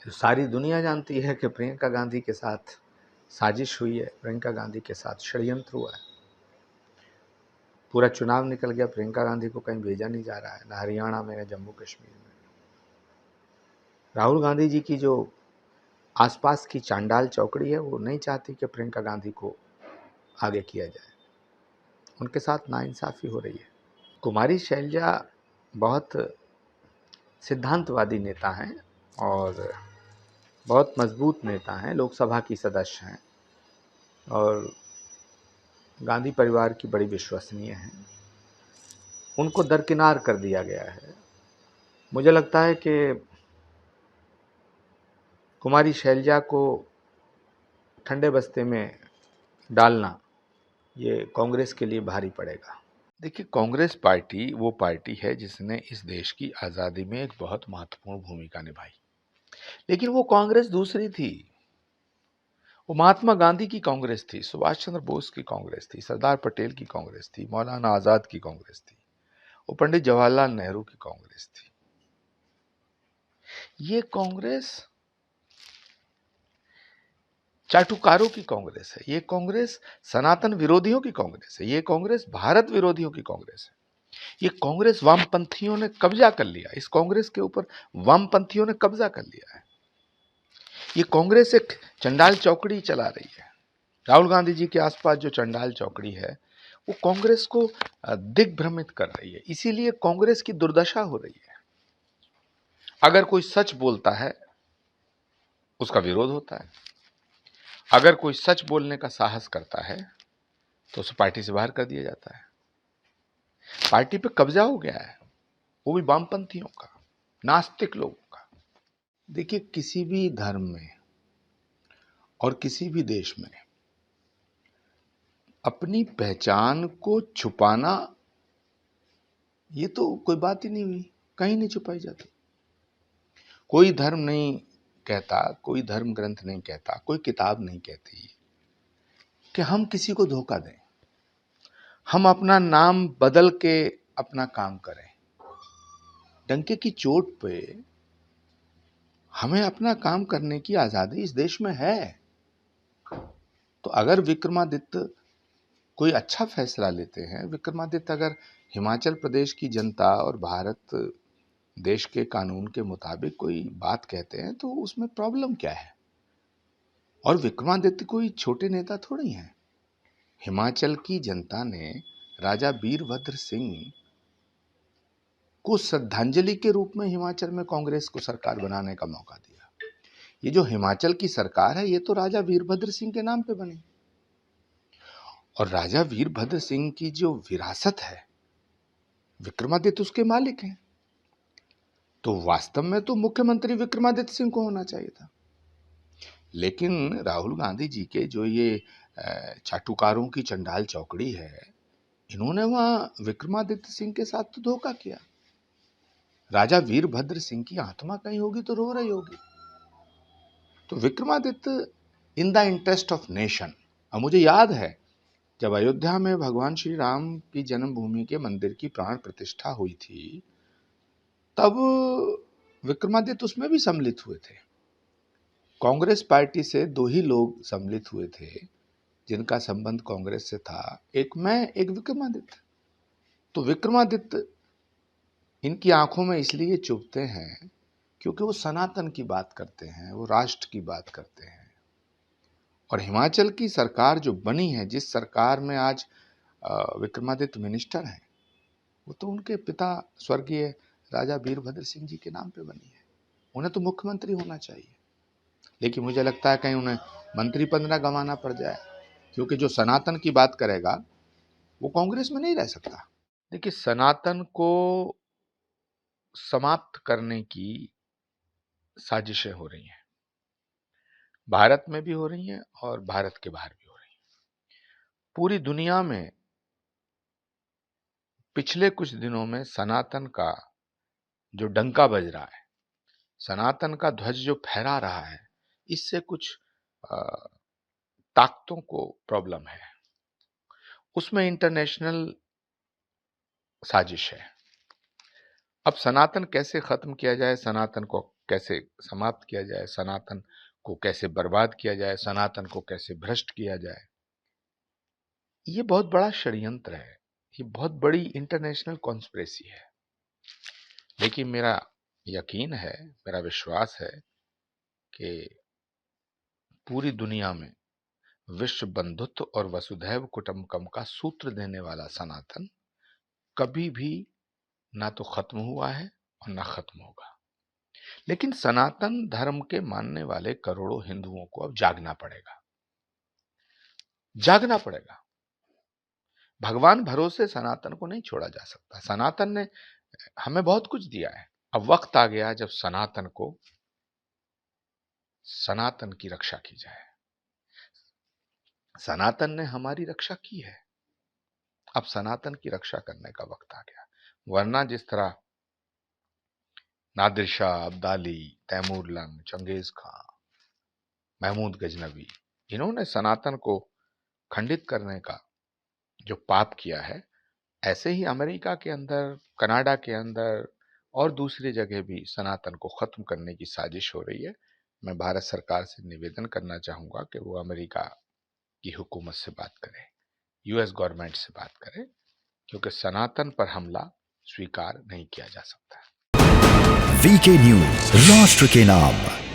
सारी दुनिया जानती है कि प्रियंका गांधी के साथ साजिश हुई है, प्रियंका गांधी के साथ षड्यंत्र हुआ है। पूरा चुनाव निकल गया, प्रियंका गांधी को कहीं भेजा नहीं जा रहा है, न हरियाणा में न जम्मू कश्मीर में। राहुल गांधी जी की जो आसपास की चांडाल चौकड़ी है वो नहीं चाहती कि प्रियंका गांधी को आगे किया जाए, उनके साथ नाइंसाफ़ी हो रही है। कुमारी शैलजा बहुत सिद्धांतवादी नेता हैं और बहुत मजबूत नेता हैं, लोकसभा की सदस्य हैं और गांधी परिवार की बड़ी विश्वसनीय हैं। उनको दरकिनार कर दिया गया है। मुझे लगता है कि कुमारी शैलजा को ठंडे बस्ते में डालना ये कांग्रेस के लिए भारी पड़ेगा। देखिए, कांग्रेस पार्टी वो पार्टी है जिसने इस देश की आज़ादी में एक बहुत महत्वपूर्ण भूमिका निभाई, लेकिन वो कांग्रेस दूसरी थी। वो महात्मा गांधी की कांग्रेस थी, सुभाष चंद्र बोस की कांग्रेस थी, सरदार पटेल की कांग्रेस थी, मौलाना आज़ाद की कांग्रेस थी, वो पंडित जवाहरलाल नेहरू की कांग्रेस थी। ये कांग्रेस चाटुकारों की कांग्रेस है, ये कांग्रेस सनातन विरोधियों की कांग्रेस है, ये कांग्रेस भारत विरोधियों की कांग्रेस है। ये कांग्रेस वामपंथियों ने कब्जा कर लिया, इस कांग्रेस के ऊपर वामपंथियों ने कब्जा कर लिया है। ये कांग्रेस एक चंडाल चौकड़ी चला रही है। राहुल गांधी जी के आसपास जो चंडाल चौकड़ी है वो कांग्रेस को दिग्भ्रमित कर रही है, इसीलिए कांग्रेस की दुर्दशा हो रही है। अगर कोई सच बोलता है उसका विरोध होता है, अगर कोई सच बोलने का साहस करता है तो उसे पार्टी से बाहर कर दिया जाता है। पार्टी पे कब्जा हो गया है, वो भी वामपंथियों का, नास्तिक लोगों का। देखिए, किसी भी धर्म में और किसी भी देश में अपनी पहचान को छुपाना ये तो कोई बात ही नहीं हुई, कहीं नहीं छुपाई जाती। कोई धर्म नहीं कहता, कोई धर्म ग्रंथ नहीं कहता, कोई किताब नहीं कहती कि हम किसी को धोखा दें, हम अपना नाम बदल के अपना काम करें। डंके की चोट पे हमें अपना काम करने की आजादी इस देश में है। तो अगर विक्रमादित्य कोई अच्छा फैसला लेते हैं, विक्रमादित्य अगर हिमाचल प्रदेश की जनता और भारत देश के कानून के मुताबिक कोई बात कहते हैं तो उसमें प्रॉब्लम क्या है? और विक्रमादित्य कोई छोटे नेता थोड़ी हैं। हिमाचल की जनता ने राजा वीरभद्र सिंह को श्रद्धांजलि के रूप में हिमाचल में कांग्रेस को सरकार बनाने का मौका दिया। ये जो हिमाचल की सरकार है ये तो राजा वीरभद्र सिंह के नाम पे बनी, और राजा वीरभद्र सिंह की जो विरासत है विक्रमादित्य उसके मालिक हैं। तो वास्तव में तो मुख्यमंत्री विक्रमादित्य सिंह को होना चाहिए था, लेकिन राहुल गांधी जी के जो ये चाटुकारों की चंडाल चौकड़ी है, इन्होंने वहां विक्रमादित्य सिंह के साथ तो धोखा किया। राजा वीरभद्र सिंह की आत्मा कहीं होगी तो रो रही होगी। तो Vikramaditya in the interest of nation. अब मुझे याद है जब अयोध्या में भगवान श्री राम की जन्मभूमि के मंदिर की प्राण प्रतिष्ठा हुई थी, तब विक्रमादित्य उसमें भी सम्मिलित हुए थे। कांग्रेस पार्टी से दो ही लोग सम्मिलित हुए थे जिनका संबंध कांग्रेस से था, एक मैं, एक विक्रमादित्य। तो विक्रमादित्य इनकी आंखों में इसलिए चुभते हैं क्योंकि वो सनातन की बात करते हैं, वो राष्ट्र की बात करते हैं। और हिमाचल की सरकार जो बनी है, जिस सरकार में आज विक्रमादित्य मिनिस्टर हैं, वो तो उनके पिता स्वर्गीय राजा वीरभद्र सिंह जी के नाम पे बनी है। उन्हें तो मुख्यमंत्री होना चाहिए, लेकिन मुझे लगता है कहीं उन्हें मंत्री पद ना गंवाना पड़ जाए, क्योंकि जो सनातन की बात करेगा वो कांग्रेस में नहीं रह सकता। देखिए, सनातन को समाप्त करने की साजिशें हो रही हैं, भारत में भी हो रही हैं और भारत के बाहर भी हो रही हैं। पूरी दुनिया में पिछले कुछ दिनों में सनातन का जो डंका बज रहा है, सनातन का ध्वज जो फहरा रहा है, इससे कुछ ताकतों को प्रॉब्लम है। उसमें इंटरनेशनल साजिश है। अब सनातन कैसे खत्म किया जाए, सनातन को कैसे समाप्त किया जाए, सनातन को कैसे बर्बाद किया जाए, सनातन को कैसे भ्रष्ट किया जाए। ये बहुत बड़ा षड्यंत्र है, ये बहुत बड़ी इंटरनेशनल कॉन्स्पिरेसी है। लेकिन मेरा यकीन है, मेरा विश्वास है कि पूरी दुनिया में विश्व बंधुत्व और वसुधैव कुटुंबकम का सूत्र देने वाला सनातन कभी भी ना तो खत्म हुआ है और ना खत्म होगा। लेकिन सनातन धर्म के मानने वाले करोड़ों हिंदुओं को अब जागना पड़ेगा, जागना पड़ेगा। भगवान भरोसे सनातन को नहीं छोड़ा जा सकता। सनातन ने हमें बहुत कुछ दिया है। अब वक्त आ गया जब सनातन की रक्षा की जाए। सनातन ने हमारी रक्षा की है, अब सनातन की रक्षा करने का वक्त आ गया। वरना जिस तरह नादिर शाह, अब्दाली, तैमूरलन, चंगेज खां, महमूद गजनवी, इन्होंने सनातन को खंडित करने का जो पाप किया है, ऐसे ही अमेरिका के अंदर, कनाडा के अंदर और दूसरी जगह भी सनातन को खत्म करने की साजिश हो रही है। मैं भारत सरकार से निवेदन करना चाहूंगा कि वो अमेरिका की हुकूमत से बात करे, यूएस गवर्नमेंट से बात करे, क्योंकि सनातन पर हमला स्वीकार नहीं किया जा सकता। वीके न्यूज, राष्ट्र के नाम।